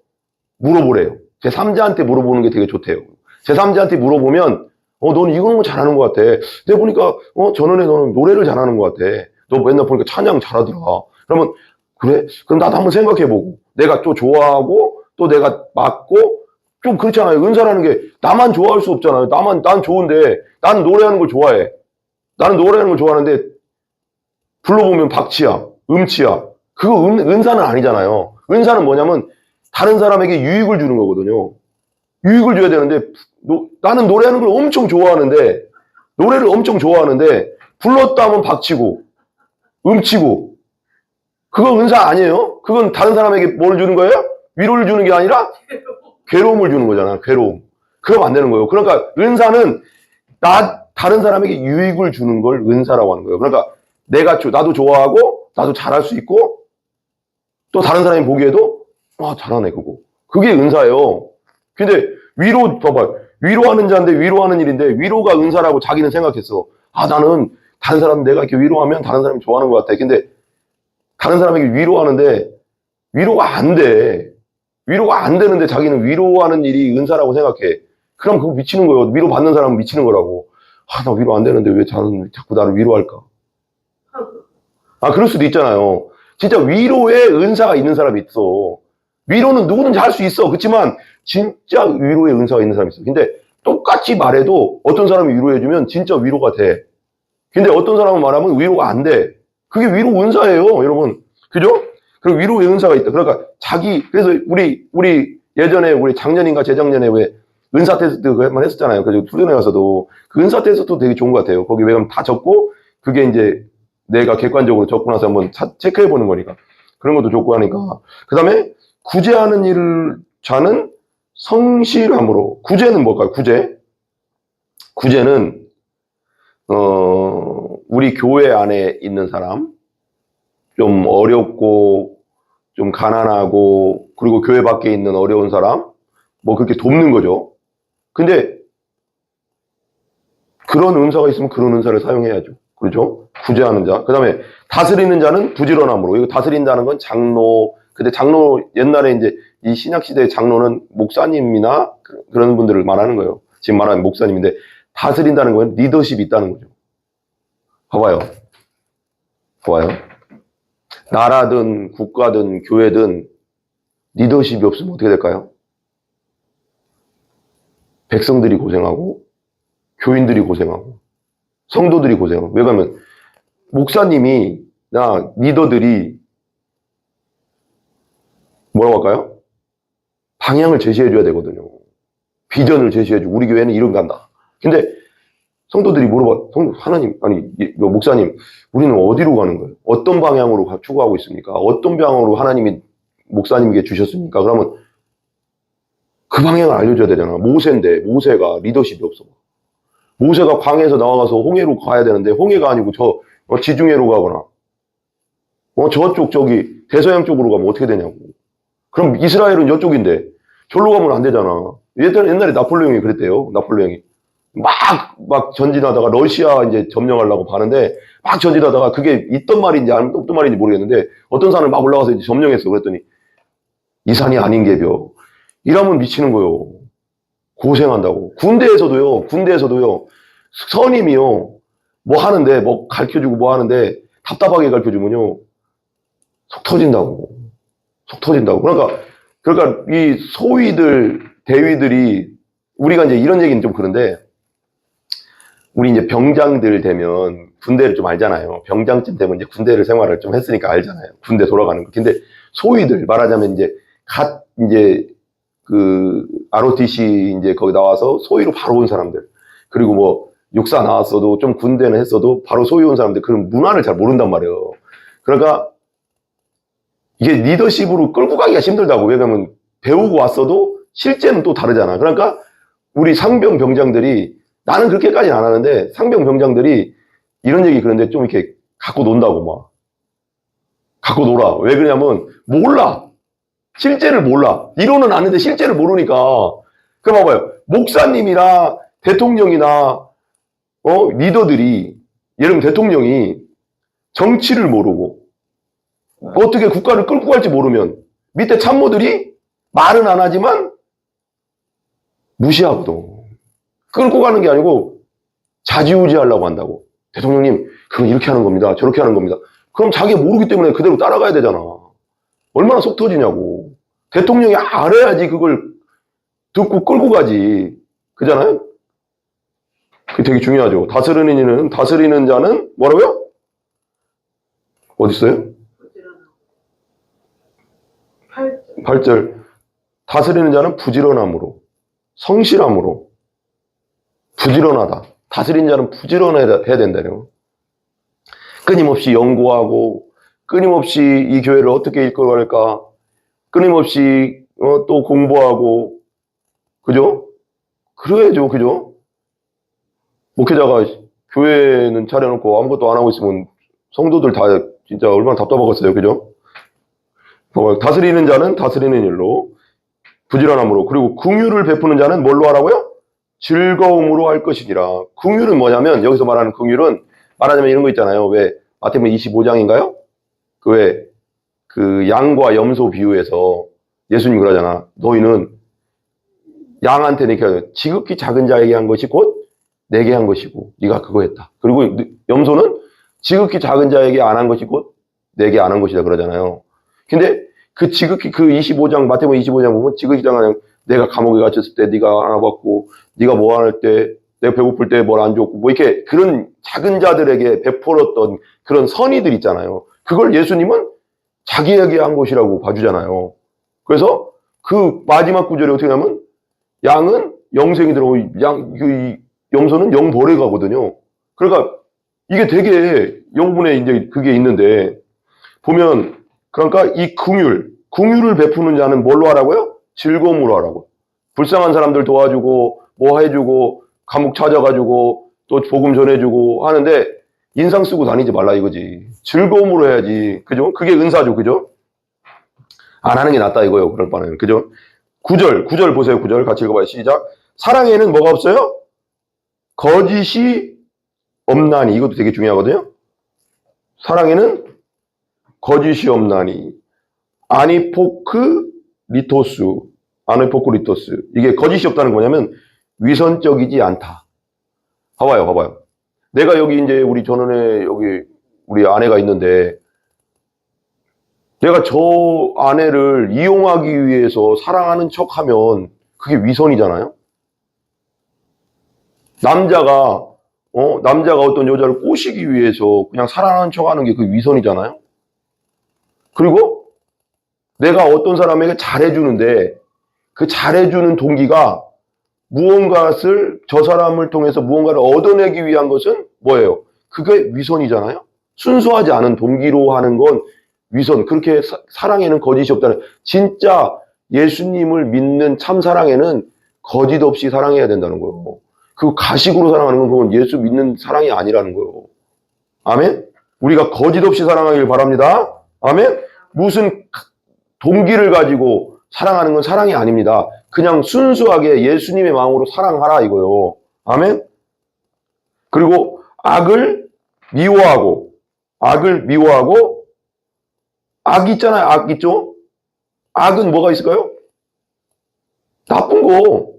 [SPEAKER 1] 물어보래요. 제3자한테 물어보는 게 되게 좋대요. 제3자한테 물어보면 너는 이런 거 잘하는 것 같아. 내가 보니까 전원에 너는 노래를 잘하는 것 같아. 너 맨날 보니까 찬양 잘하더라. 그러면 그래? 그럼 나도 한번 생각해보고 내가 또 좋아하고 또 내가 맞고 좀 그렇잖아요. 은사라는 게 나만 좋아할 수 없잖아요. 난 좋은데 나는 노래하는 걸 좋아해. 나는 노래하는 걸 좋아하는데 불러보면 박치야, 음치야. 그거 은사는 아니잖아요. 은사는 뭐냐면 다른 사람에게 유익을 주는 거거든요. 유익을 줘야 되는데 나는 노래하는 걸 엄청 좋아하는데 노래를 엄청 좋아하는데 불렀다 하면 박치고 음치고 그거 은사 아니에요? 그건 다른 사람에게 뭘 주는 거예요? 위로를 주는 게 아니라 괴로움을 주는 거잖아. 괴로움. 그러면 안 되는 거예요. 그러니까 은사는 다른 사람에게 유익을 주는 걸 은사라고 하는 거예요. 그러니까 나도 좋아하고 나도 잘할 수 있고 또 다른 사람이 보기에도 잘하네 그거. 그게 은사예요. 근데 봐봐. 위로하는 자인데 위로하는 일인데 위로가 은사라고 자기는 생각했어. 나는 다른 사람 내가 이렇게 위로하면 다른 사람이 좋아하는 것 같아. 근데 다른 사람에게 위로하는데 위로가 안 돼. 위로가 안 되는데 자기는 위로하는 일이 은사라고 생각해. 그럼 그거 미치는 거예요. 위로받는 사람은 미치는 거라고. 나 위로 안 되는데 왜 자꾸 나를 위로할까? 그럴 수도 있잖아요. 진짜 위로에 은사가 있는 사람이 있어. 위로는 누구든지 할 수 있어. 그렇지만 진짜 위로에 은사가 있는 사람이 있어. 근데 똑같이 말해도 어떤 사람이 위로해주면 진짜 위로가 돼. 근데 어떤 사람은 말하면 위로가 안 돼. 그게 위로 은사예요, 여러분. 그죠? 그리고 위로의 은사가 있다. 그러니까 그래서 우리 예전에 우리 작년인가 재작년에 왜 은사 테스트 그만 했었잖아요. 그래서 훈련회 가서도 그 은사 테스트도 되게 좋은 것 같아요. 거기 왜냐면 다 적고 그게 이제 내가 객관적으로 적고 나서 한번 체크해 보는 거니까 그런 것도 좋고 하니까. 그 다음에 구제하는 일을 자는 성실함으로. 구제는 뭘까요? 구제는 우리 교회 안에 있는 사람, 좀 어렵고 좀 가난하고 그리고 교회 밖에 있는 어려운 사람 그렇게 돕는 거죠. 근데 그런 은사가 있으면 그런 은사를 사용해야죠. 그렇죠? 구제하는 자. 그 다음에 다스리는 자는 부지런함으로. 이거 다스린다는 건 장로. 근데 장로 옛날에 이제 이 신약 시대의 장로는 목사님이나 그런 분들을 말하는 거예요. 지금 말하는 목사님인데 다스린다는 건 리더십이 있다는 거죠. 봐봐요. 나라든 국가든 교회든 리더십이 없으면 어떻게 될까요? 백성들이 고생하고 교인들이 고생하고 성도들이 고생하고. 왜 그러면 목사님이나 리더들이 뭐라고 할까요? 방향을 제시해 줘야 되거든요. 비전을 제시해 주고 우리 교회는 이런 간다. 근데 성도들이 물어봐. 하나님, 목사님, 우리는 어디로 가는 거예요? 어떤 방향으로 추구하고 있습니까? 어떤 방향으로 하나님이 목사님에게 주셨습니까? 그러면 그 방향을 알려줘야 되잖아. 모세인데 모세가 리더십이 없어. 모세가 광야에서 나와가서 홍해로 가야 되는데 홍해가 아니고 지중해로 가거나 저쪽 대서양 쪽으로 가면 어떻게 되냐고. 그럼 이스라엘은 이쪽인데 저로 가면 안 되잖아. 옛날에 나폴레옹이 그랬대요. 나폴레옹이 막 전진하다가 러시아 이제 점령하려고 가는데 막 전진하다가 그게 있던 말인지 없던 말인지 모르겠는데 어떤 산을 막 올라가서 이제 점령했어. 그랬더니 이 산이 아닌 게벼. 이러면 미치는 거요. 고생한다고. 군대에서도요. 선임이요. 하는데 가르쳐주고 하는데 답답하게 가르쳐주면요. 속 터진다고. 그러니까 이 소위들, 대위들이 우리가 이제 이런 얘기는 좀 그런데 우리 이제 병장들 되면 군대를 좀 알잖아요. 병장쯤 되면 이제 군대를 생활을 좀 했으니까 알잖아요. 군대 돌아가는 거. 근데 소위들 말하자면 이제 그 ROTC 이제 거기 나와서 소위로 바로 온 사람들. 그리고 육사 나왔어도 좀 군대는 했어도 바로 소위 온 사람들 그런 문화를 잘 모른단 말이에요. 그러니까 이게 리더십으로 끌고 가기가 힘들다고. 왜냐면 배우고 왔어도 실제는 또 다르잖아. 그러니까 우리 상병 병장들이 나는 그렇게까지는 안 하는데 상병 병장들이 이런 얘기 그런데 좀 이렇게 갖고 논다고 갖고 놀아. 왜 그러냐면 몰라. 실제를 몰라. 이론은 아는데 실제를 모르니까. 그럼 봐봐요. 목사님이나 대통령이나 리더들이, 예를 들면 대통령이 정치를 모르고 어떻게 국가를 끌고 갈지 모르면 밑에 참모들이 말은 안 하지만 무시하거든. 끌고 가는 게 아니고 좌지우지하려고 한다고. 대통령님, 그건 이렇게 하는 겁니다. 저렇게 하는 겁니다. 그럼 자기가 모르기 때문에 그대로 따라가야 되잖아. 얼마나 속 터지냐고. 대통령이 알아야지 그걸 듣고 끌고 가지. 그잖아요? 그게 되게 중요하죠. 다스리는 자는 뭐라고요? 어디 있어요? 8절. 다스리는 자는 부지런함으로, 성실함으로, 부지런하다. 다스리는 자는 부지런해야 된다요. 끊임없이 연구하고, 끊임없이 이 교회를 어떻게 이끌어갈까, 끊임없이 또 공부하고, 그죠? 그래야죠, 그죠? 목회자가 교회는 차려놓고 아무것도 안 하고 있으면 성도들 다 진짜 얼마나 답답하겠어요, 그죠? 다스리는 자는 다스리는 일로, 부지런함으로, 그리고 긍휼을 베푸는 자는 뭘로 하라고요? 즐거움으로 할 것이니라. 긍휼은 뭐냐면, 여기서 말하는 긍휼은 말하자면 이런 거 있잖아요. 왜 마태복음 25장인가요? 그 양과 염소 비유에서 예수님 그러잖아. 너희는 양한테는 이렇게 지극히 작은 자에게 한 것이 곧 내게 한 것이고 네가 그거 했다. 그리고 염소는 지극히 작은 자에게 안 한 것이 곧 내게 안 한 것이다 그러잖아요. 근데 그 지극히 그 25장 마태복음 25장 보면 지극히 작은 내가 감옥에 갇혔을 때 네가 안아봤고 네가 뭐 할 때 내가 배고플 때 뭘 안 줬고 뭐 이렇게 그런 작은 자들에게 베풀었던 그런 선의들 있잖아요. 그걸 예수님은 자기에게 한 것이라고 봐주잖아요. 그래서 그 마지막 구절에 어떻게 하면 양은 영생이 들어오고 염소는 영벌에 가거든요. 그러니까 이게 되게 영분에 이제 그게 있는데 보면 그러니까 이 긍휼을 베푸는 자는 뭘로 하라고요? 즐거움으로 하라고. 불쌍한 사람들 도와주고 뭐 해주고 감옥 찾아가지고 또 복음 전해주고 하는데 인상 쓰고 다니지 말라 이거지. 즐거움으로 해야지. 그죠? 그게 은사죠. 그죠? 안 하는 게 낫다 이거예요. 그럴 바에는. 그죠? 9절 보세요. 9절 같이 읽어봐요. 시작. 사랑에는 뭐가 없어요? 거짓이 없나니. 이것도 되게 중요하거든요. 사랑에는 거짓이 없나니. 아니포크리토스. 이게 거짓이 없다는 거냐면 위선적이지 않다. 봐봐요. 내가 여기 이제 우리 전원에 여기 우리 아내가 있는데 내가 저 아내를 이용하기 위해서 사랑하는 척 하면 그게 위선이잖아요. 남자가 어떤 여자를 꼬시기 위해서 그냥 사랑하는 척 하는 게 그 위선이잖아요. 그리고 내가 어떤 사람에게 잘해주는데 그 잘해주는 동기가 무언가를 저 사람을 통해서 무언가를 얻어내기 위한 것은 뭐예요? 그게 위선이잖아요. 순수하지 않은 동기로 하는 건 위선. 그렇게 사랑에는 거짓이 없다는. 진짜 예수님을 믿는 참 사랑에는 거짓 없이 사랑해야 된다는 거예요. 그 가식으로 사랑하는 건 그건 예수 믿는 사랑이 아니라는 거예요. 아멘? 우리가 거짓 없이 사랑하길 바랍니다. 아멘? 무슨 동기를 가지고 사랑하는 건 사랑이 아닙니다. 그냥 순수하게 예수님의 마음으로 사랑하라 이거요. 아멘? 그리고 악을 미워하고 악 있잖아요. 악 있죠? 악은 뭐가 있을까요? 나쁜 거.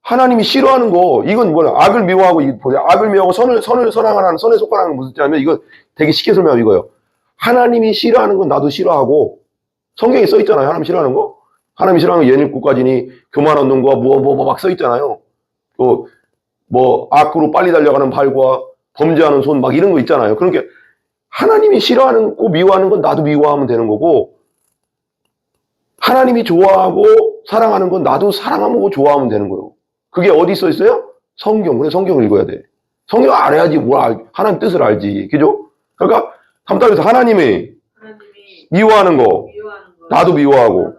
[SPEAKER 1] 하나님이 싫어하는 거. 이건 뭐야? 악을 미워하고 선을 사랑하라는 선에 속하라는 건 무슨 뜻이냐면 이거 되게 쉽게 설명하면 이거예요. 하나님이 싫어하는 건 나도 싫어하고 성경에 써 있잖아요. 하나님 싫어하는 거. 하나님이 싫어하는 건 예닐국까지니 교만한 놈과 막 써 있잖아요. 악으로 빨리 달려가는 발과 범죄하는 손 막 이런 거 있잖아요. 그러니까 하나님이 싫어하는 거 미워하는 건 나도 미워하면 되는 거고 하나님이 좋아하고 사랑하는 건 나도 사랑하고 좋아하면 되는 거예요. 그게 어디 써 있어요? 성경. 그래 성경을 읽어야 돼. 성경 알아야지 하나님 뜻을 알지. 그죠? 그러니까 간단해서 하나님이 미워하는 거 나도 미워하고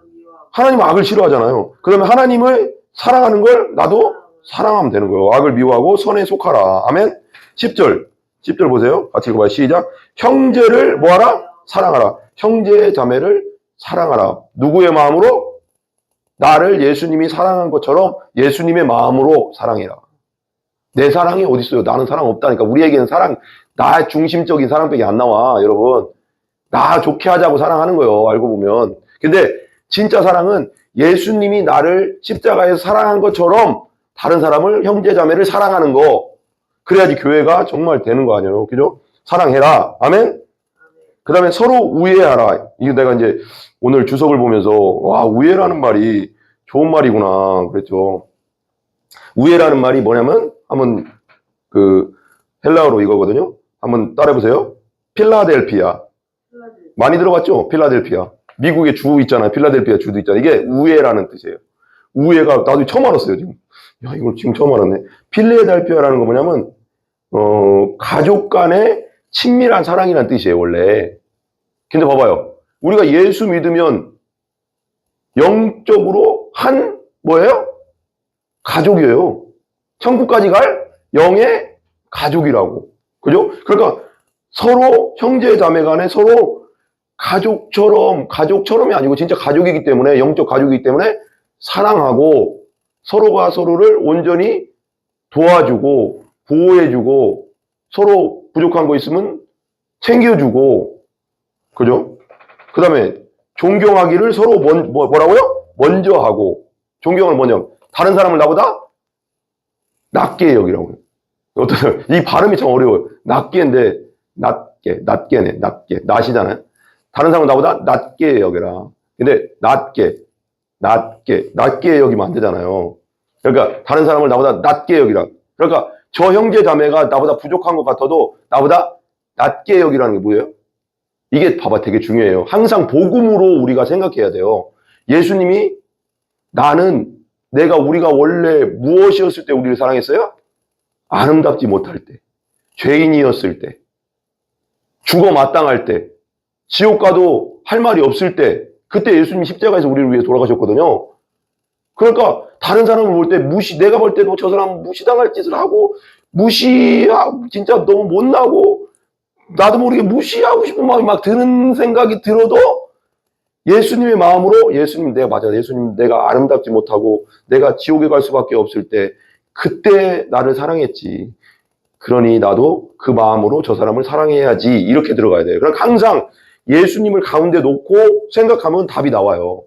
[SPEAKER 1] 하나님은 악을 싫어하잖아요. 그러면 하나님을 사랑하는 걸 나도 사랑하면 되는 거예요. 악을 미워하고 선에 속하라. 아멘. 10절 보세요. 같이 읽어봐요. 시작. 형제를 뭐하라? 사랑하라. 형제 자매를 사랑하라. 누구의 마음으로? 나를 예수님이 사랑한 것처럼 예수님의 마음으로 사랑해라. 내 사랑이 어디 있어요? 나는 사랑 없다니까. 우리에게는 사랑, 나 중심적인 사랑밖에 안 나와, 여러분. 나 좋게 하자고 사랑하는 거예요, 알고 보면. 근데 진짜 사랑은 예수님이 나를 십자가에서 사랑한 것처럼 다른 사람을, 형제 자매를 사랑하는 거. 그래야지 교회가 정말 되는 거 아니에요, 그죠? 사랑해라. 아멘? 그 다음에 서로 우애하라. 이거 내가 이제 오늘 주석을 보면서, 와, 우애라는 말이 좋은 말이구나, 그랬죠. 우애라는 말이 뭐냐면, 한번 헬라어로 이거거든요. 한번 따라해보세요. 필라델피아. 많이 들어봤죠? 필라델피아. 미국에 주 있잖아요. 필라델피아 주도 있잖아요. 이게 우애라는 뜻이에요. 우애가 나도 처음 알았어요, 지금. 야, 이걸 지금 처음 알았네. 필라델피아라는 거 뭐냐면, 가족 간의 친밀한 사랑이라는 뜻이에요, 원래. 근데 봐봐요. 우리가 예수 믿으면 영적으로 뭐예요? 가족이에요. 천국까지 갈 영의 가족이라고. 그죠? 그러니까 서로 형제 자매 간에 서로 가족처럼이 아니고 진짜 가족이기 때문에, 영적 가족이기 때문에 사랑하고 서로가 서로를 온전히 도와주고 보호해주고 서로 부족한 거 있으면 챙겨주고, 그죠? 그 다음에 존경하기를 서로 뭐라고요? 먼저 하고. 존경을 먼저. 다른 사람을 나보다 낮게 여기라고요. 이 발음이 참 어려워요. 낮게인데, 낮게네, 낮이잖아요. 다른 사람은 나보다 낮게 여겨라. 근데 낮게 여기면 안 되잖아요. 그러니까 다른 사람을 나보다 낮게 여기라. 그러니까 저 형제 자매가 나보다 부족한 것 같아도 나보다 낮게 여기라는 게 뭐예요? 이게 봐봐, 되게 중요해요. 항상 복음으로 우리가 생각해야 돼요. 예수님이 우리가 원래 무엇이었을 때 우리를 사랑했어요? 아름답지 못할 때, 죄인이었을 때, 죽어 마땅할 때, 지옥 가도 할 말이 없을 때, 그때 예수님이 십자가에서 우리를 위해 돌아가셨거든요. 그러니까 다른 사람을 볼 때 내가 볼 때도 저 사람 무시당할 짓을 하고, 진짜 너무 못나고, 나도 모르게 무시하고 싶은 마음이 막 드는 생각이 들어도 예수님의 마음으로, 예수님 내가 아름답지 못하고 내가 지옥에 갈 수밖에 없을 때 그때 나를 사랑했지. 그러니 나도 그 마음으로 저 사람을 사랑해야지. 이렇게 들어가야 돼요. 그러니까 항상 예수님을 가운데 놓고 생각하면 답이 나와요.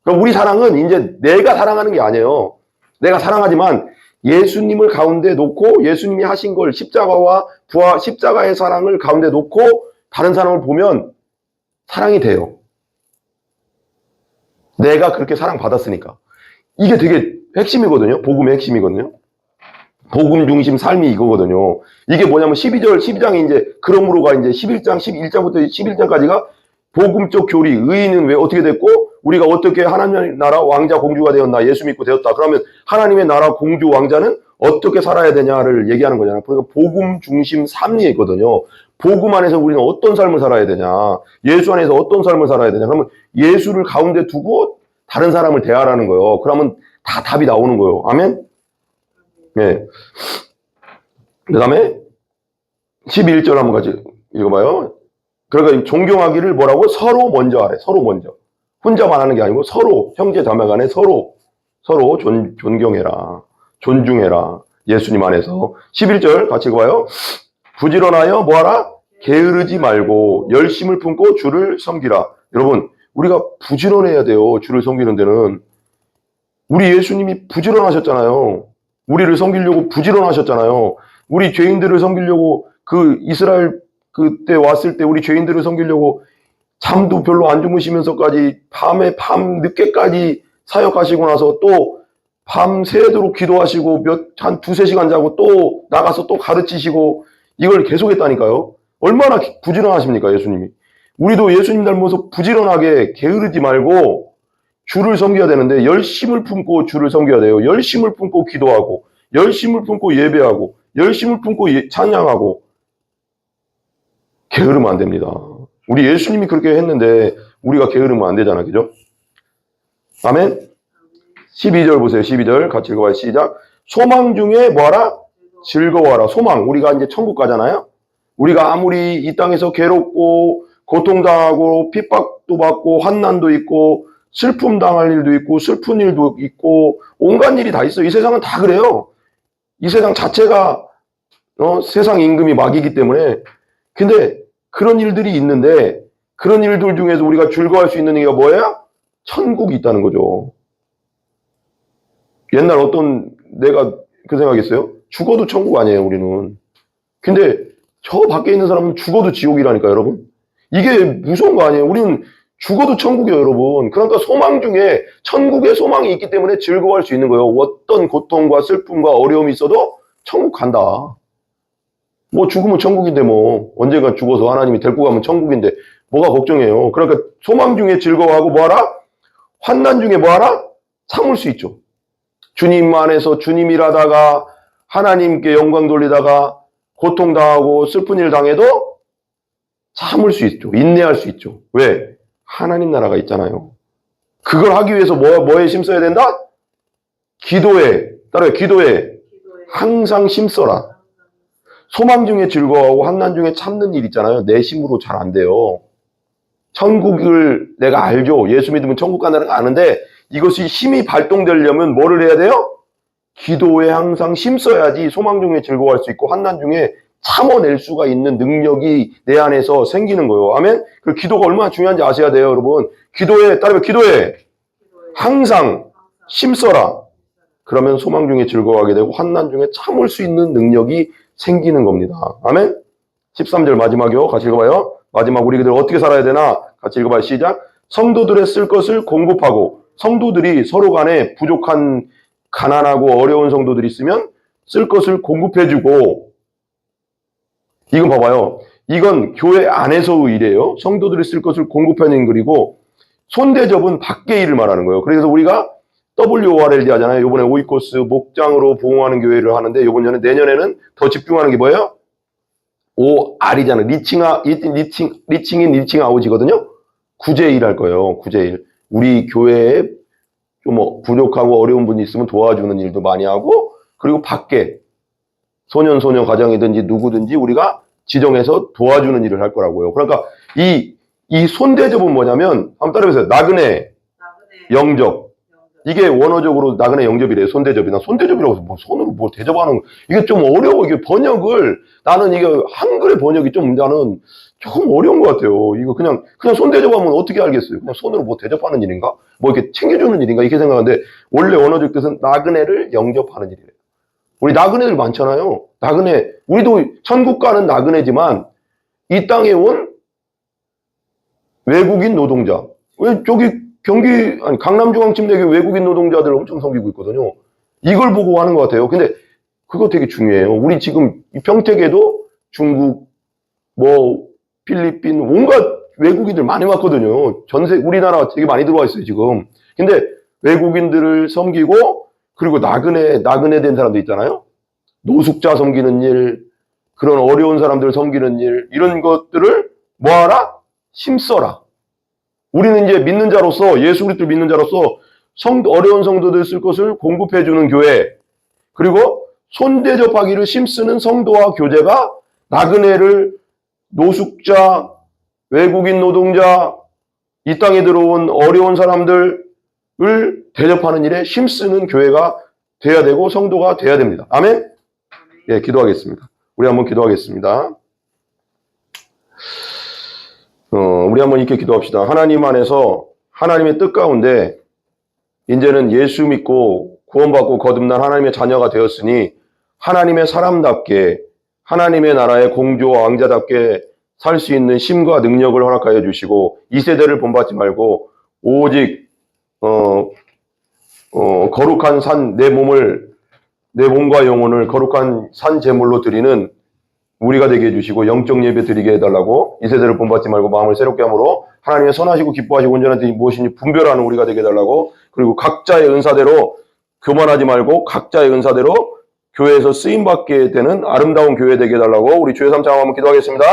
[SPEAKER 1] 그럼 우리 사랑은 이제 내가 사랑하는 게 아니에요. 내가 사랑하지만 예수님을 가운데 놓고 예수님이 하신 걸 십자가의 사랑을 가운데 놓고 다른 사람을 보면 사랑이 돼요. 내가 그렇게 사랑받았으니까. 이게 되게 핵심이거든요. 복음의 핵심이거든요. 복음 중심 삶이 이거거든요. 이게 뭐냐면 12장이 이제 그러므로가 이제 11장부터 11장까지가 복음적 교리, 의인은 왜 어떻게 됐고 우리가 어떻게 하나님의 나라 왕자 공주가 되었나, 예수 믿고 되었다. 그러면 하나님의 나라 공주 왕자는 어떻게 살아야 되냐를 얘기하는 거잖아요. 그러니까 복음 중심 삶이 있거든요. 복음 안에서 우리는 어떤 삶을 살아야 되냐, 예수 안에서 어떤 삶을 살아야 되냐. 그러면 예수를 가운데 두고 다른 사람을 대하라는 거예요. 그러면 다 답이 나오는 거예요. 아멘? 네. 그 다음에 11절 한번 같이 읽어봐요. 그러니까 존경하기를 뭐라고? 서로 먼저 하래. 서로 먼저. 혼자만 하는 게 아니고 서로, 형제 자매 간에 서로 존경해라. 존중해라. 예수님 안에서. 11절 같이 읽어봐요. 부지런하여 뭐하라? 게으르지 말고 열심을 품고 주를 섬기라. 여러분, 우리가 부지런해야 돼요. 주를 섬기는 데는. 우리 예수님이 부지런하셨잖아요. 우리를 섬기려고 부지런하셨잖아요. 우리 죄인들을 섬기려고 이스라엘 그때 왔을 때 우리 죄인들을 섬기려고 잠도 별로 안 주무시면서까지 밤 늦게까지 사역하시고 나서 또 밤 새도록 기도하시고 한 2-3시간 자고 또 나가서 또 가르치시고 이걸 계속했다니까요. 얼마나 부지런하십니까, 예수님이. 우리도 예수님 닮아서 부지런하게 게으르지 말고 주를 섬겨야 되는데 열심을 품고 주를 섬겨야 돼요. 열심을 품고 기도하고 열심을 품고 예배하고 열심을 품고 찬양하고 게으르면 안 됩니다. 우리 예수님이 그렇게 했는데 우리가 게으르면 안 되잖아. 그죠? 아멘? 12절 보세요. 12절 같이 읽어봐요. 시작. 소망 중에 뭐하라? 즐거워하라. 소망. 우리가 이제 천국 가잖아요. 우리가 아무리 이 땅에서 괴롭고 고통당하고 핍박도 받고 환난도 있고 슬픔 당할 일도 있고 슬픈 일도 있고 온갖 일이 다 있어요. 이 세상은 다 그래요. 이 세상 자체가 세상 임금이 막이기 때문에. 근데 그런 일들이 있는데 그런 일들 중에서 우리가 즐거워할 수 있는 얘기가 뭐야? 천국이 있다는 거죠. 옛날 어떤 내가 그 생각했어요. 죽어도 천국 아니에요, 우리는. 근데 저 밖에 있는 사람은 죽어도 지옥이라니까, 여러분. 이게 무서운 거 아니에요? 우리는 죽어도 천국이에요, 여러분. 그러니까 소망 중에 천국의 소망이 있기 때문에 즐거워할 수 있는 거예요. 어떤 고통과 슬픔과 어려움이 있어도 천국 간다. 뭐 죽으면 천국인데 뭐 언젠가 죽어서 하나님이 데리고 가면 천국인데 뭐가 걱정해요. 그러니까 소망 중에 즐거워하고 뭐하라? 환난 중에 뭐하라? 참을 수 있죠. 주님 안에서 주님 일하다가 하나님께 영광 돌리다가 고통당하고 슬픈 일 당해도 참을 수 있죠. 인내할 수 있죠. 왜? 하나님 나라가 있잖아요. 그걸 하기 위해서 뭐에 힘써야 된다? 기도에, 따라요. 기도에 항상 힘써라. 소망 중에 즐거워하고 환난 중에 참는 일 있잖아요. 내 힘으로 잘 안 돼요. 천국을 내가 알죠. 예수 믿으면 천국 간다는 거 아는데 이것이 힘이 발동되려면 뭐를 해야 돼요? 기도에 항상 힘써야지 소망 중에 즐거워할 수 있고 환난 중에 참아낼 수가 있는 능력이 내 안에서 생기는 거예요. 아멘? 그 기도가 얼마나 중요한지 아셔야 돼요, 여러분. 기도에, 따르면 기도에 항상 힘써라. 그러면 소망 중에 즐거워하게 되고 환난 중에 참을 수 있는 능력이 생기는 겁니다. 아멘? 13절 마지막이요. 같이 읽어봐요. 마지막 우리들 어떻게 살아야 되나? 같이 읽어봐요. 시작. 성도들의 쓸 것을 공급하고 성도들이 서로 간에 부족한 가난하고 어려운 성도들이 있으면 쓸 것을 공급해주고 이건 봐봐요. 이건 교회 안에서의 일이에요. 성도들이 쓸 것을 공급하는 글이고 손대접은 밖의 일을 말하는 거예요. 그래서 우리가 WORLD 하잖아요. 이번에 오이코스 목장으로 부흥하는 교회를 하는데 이번 내년에는 더 집중하는 게 뭐예요? OR이잖아요. 리칭인 리칭 아웃이거든요. 구제일 할 거예요. 구제일. 우리 교회에 좀 부족하고 어려운 분이 있으면 도와주는 일도 많이 하고 그리고 밖에 소년 가정이든지 누구든지 우리가 지정해서 도와주는 일을 할 거라고요. 그러니까 이 손대접은 뭐냐면 한번 따라해보세요. 나그네, 영접. 이게 원어적으로 나그네 영접이래요. 손대접이나 손대접이라고 해서 뭐 손으로 뭐 대접하는 거. 이게 좀 어려워. 이게 번역을 나는 이게 한글의 번역이 좀 나는 조금 어려운 것 같아요. 이거 그냥 손대접하면 어떻게 알겠어요? 그냥 손으로 뭐 대접하는 일인가? 뭐 이렇게 챙겨주는 일인가? 이렇게 생각하는데 원래 원어적 뜻은 나그네를 영접하는 일이래요. 우리 나그네들 많잖아요. 나그네 우리도 천국 가는 나그네지만 이 땅에 온 외국인 노동자. 왜 저기 강남중앙침대교 외국인 노동자들 엄청 섬기고 있거든요. 이걸 보고 하는 것 같아요. 근데 그거 되게 중요해요. 우리 지금 평택에도 중국, 필리핀, 온갖 외국인들 많이 왔거든요. 우리나라 되게 많이 들어와 있어요, 지금. 근데 외국인들을 섬기고, 그리고 나그네 된 사람들 있잖아요. 노숙자 섬기는 일, 그런 어려운 사람들 섬기는 일, 이런 것들을 뭐하라? 힘써라. 우리는 이제 믿는 자로서 예수 그리스도를 믿는 자로서 어려운 성도들 쓸 것을 공급해주는 교회 그리고 손대접하기를 힘쓰는 성도와 교제가 나그네를 노숙자, 외국인 노동자, 이 땅에 들어온 어려운 사람들을 대접하는 일에 힘쓰는 교회가 돼야 되고 성도가 돼야 됩니다. 아멘? 예, 기도하겠습니다. 우리 한번 기도하겠습니다. 우리 한번 이렇게 기도합시다. 하나님 안에서 하나님의 뜻 가운데 이제는 예수 믿고 구원받고 거듭난 하나님의 자녀가 되었으니 하나님의 사람답게 하나님의 나라의 공주와 왕자답게 살 수 있는 힘과 능력을 허락하여 주시고 이 세대를 본받지 말고 오직 거룩한 산 내 몸과 영혼을 거룩한 산 제물로 드리는 우리가 되게 해주시고 영적 예배 드리게 해달라고 이 세대를 본받지 말고 마음을 새롭게 함으로 하나님의 선하시고 기뻐하시고 온전한 뜻이 무엇인지 분별하는 우리가 되게 해달라고 그리고 각자의 은사대로 교만하지 말고 각자의 은사대로 교회에서 쓰임받게 되는 아름다운 교회 되게 해달라고 우리 주의 3장 한번 기도하겠습니다.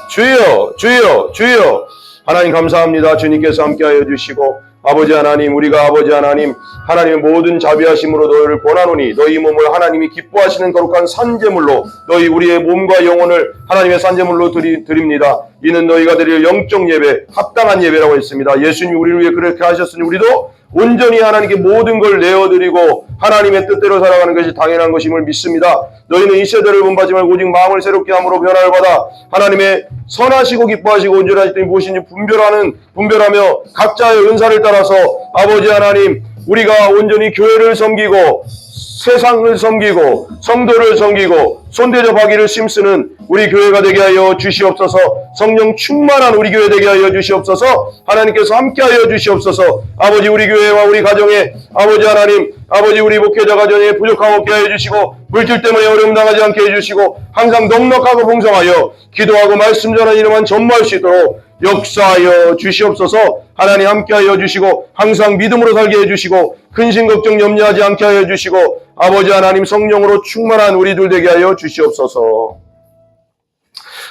[SPEAKER 1] 주여 주여 주여 하나님 감사합니다. 주님께서 함께하여 주시고 아버지 하나님 우리가 아버지 하나님 하나님의 모든 자비하심으로 너희를 권하노니 너희 몸을 하나님이 기뻐하시는 거룩한 산제물로 너희 우리의 몸과 영혼을 하나님의 산제물로 드립니다. 이는 너희가 드릴 영적 예배, 합당한 예배라고 했습니다. 예수님이 우리를 위해 그렇게 하셨으니 우리도 온전히 하나님께 모든 걸 내어드리고 하나님의 뜻대로 살아가는 것이 당연한 것임을 믿습니다. 너희는 이 세대를 본받지 말고 오직 마음을 새롭게 함으로 변화를 받아 하나님의 선하시고 기뻐하시고 온전하신 뜻이 무엇인지 분별하며 각자의 은사를 따라서 아버지 하나님, 우리가 온전히 교회를 섬기고 세상을 섬기고 성도를 섬기고 손대접하기를 힘쓰는 우리 교회가 되게 하여 주시옵소서. 성령 충만한 우리 교회 되게 하여 주시옵소서. 하나님께서 함께하여 주시옵소서. 아버지, 우리 교회와 우리 가정에 아버지 하나님, 아버지 우리 목회자 가정에 부족함 없게 하여 주시고 물질 때문에 어려움 당하지 않게 해주시고 항상 넉넉하고 풍성하여 기도하고 말씀 전하는 일만 전무할 수 있도록 역사하여 주시옵소서. 하나님 함께하여 주시고 항상 믿음으로 살게 해주시고 근심 걱정 염려하지 않게 하여 주시고 아버지 하나님 성령으로 충만한 우리들 되게 하여 주시옵소서.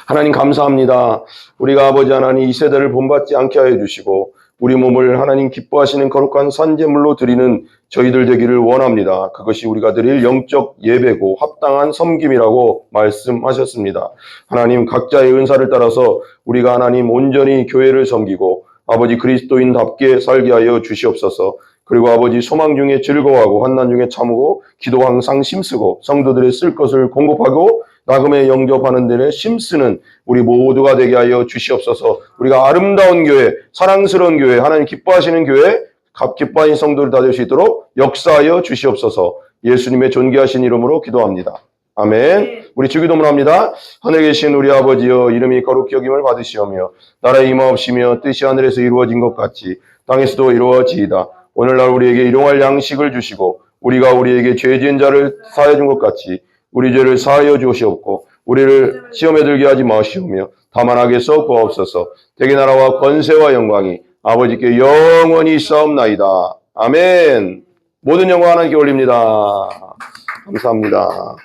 [SPEAKER 1] 하나님 감사합니다. 우리가 아버지 하나님 이 세대를 본받지 않게 하여 주시고 우리 몸을 하나님 기뻐하시는 거룩한 산제물로 드리는 저희들 되기를 원합니다. 그것이 우리가 드릴 영적 예배고 합당한 섬김이라고 말씀하셨습니다. 하나님 각자의 은사를 따라서 우리가 하나님 온전히 교회를 섬기고 아버지 그리스도인답게 살게 하여 주시옵소서. 그리고 아버지 소망 중에 즐거워하고 환난 중에 참고 기도 항상 힘쓰고 성도들의 쓸 것을 공급하고 나금에 영접하는 데에 힘쓰는 우리 모두가 되게 하여 주시옵소서. 우리가 아름다운 교회, 사랑스러운 교회, 하나님 기뻐하시는 교회, 기뻐하는 성도를 다 될 수 있도록 역사하여 주시옵소서. 예수님의 존귀하신 이름으로 기도합니다. 아멘. 우리 주기도문 합니다. 하늘에 계신 우리 아버지여, 이름이 거룩히 여김을 받으시오며 나라의 임하옵시며 뜻이 하늘에서 이루어진 것 같이 땅에서도 이루어지이다. 오늘날 우리에게 일용할 양식을 주시고 우리가 우리에게 죄 지은 자를 사하여 준 것 같이 우리 죄를 사하여 주시옵고 우리를 시험에 들게 하지 마시오며 다만 악에서 구하옵소서. 대개 나라와 권세와 영광이 아버지께 영원히 있사옵나이다. 아멘. 모든 영광 하나님께 올립니다. 감사합니다.